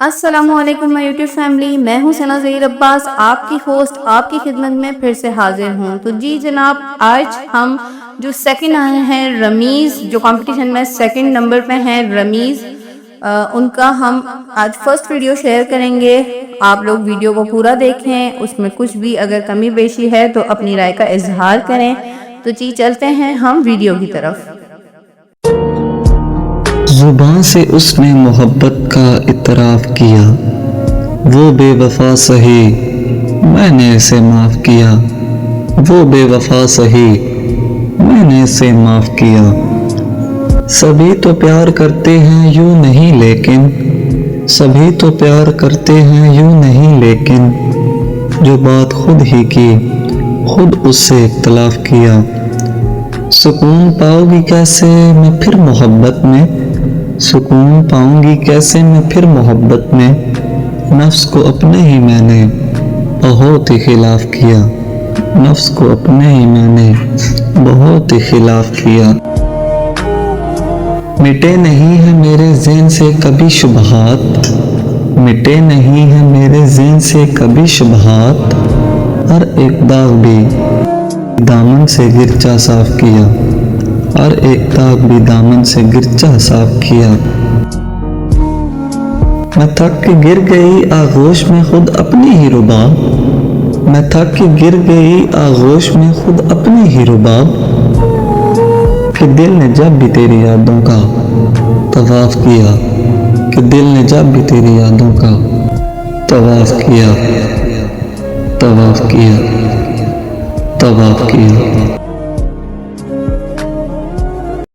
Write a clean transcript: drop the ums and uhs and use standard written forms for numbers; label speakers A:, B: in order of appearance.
A: السلام علیکم مائی YouTube family, میں ہوں ثنا ظہیر عباس، آپ کی ہوسٹ آپ کی خدمت میں پھر سے حاضر ہوں۔ تو جی جناب، آج ہم جو سیکنڈ آئے ہیں رمیز، جو کمپٹیشن میں سیکنڈ نمبر پہ ہیں رمیز، ان کا ہم آج فرسٹ ویڈیو شیئر کریں گے۔ آپ لوگ ویڈیو کو پورا دیکھیں، اس میں کچھ بھی اگر کمی بیشی ہے تو اپنی رائے کا اظہار کریں۔ تو جی چلتے ہیں ہم ویڈیو کی طرف۔
B: زبان سے اس نے محبت کا اعتراف کیا، وہ بے وفا سہی میں نے اسے معاف کیا، وہ بے وفا سہی میں نے اسے معاف کیا۔ سبھی تو پیار کرتے ہیں یوں نہیں لیکن، سبھی تو پیار کرتے ہیں یوں نہیں لیکن، جو بات خود ہی کی خود اس سے اختلاف کیا۔ سکون پاؤ گی کیسے میں پھر محبت میں، سکون پاؤں گی کیسے میں پھر محبت میں، نفس کو اپنے ہی میں نے بہت ہی خلاف کیا، نفس کو اپنے ہی میں نے بہت ہی خلاف کیا۔ مٹے نہیں ہیں میرے ذہن سے کبھی شبہات، مٹے نہیں ہیں میرے ذہن سے کبھی شبہات، ہر ایک داغ بھی دامن سے گرچا صاف کیا، ہر ایک داغ بھی دامن سے گرچا صاف کیا۔ میں تھک کے گر گئی آغوش میں خود اپنی ہی رباب، میں تھک کے گر گئی آغوش میں خود اپنی ہی رباب، کہ دل نے جب بھی تیری یادوں کا طواف کیا، کہ دل نے جب بھی تیری یادوں کا طواف کیا، طواف کیا، طواف کیا۔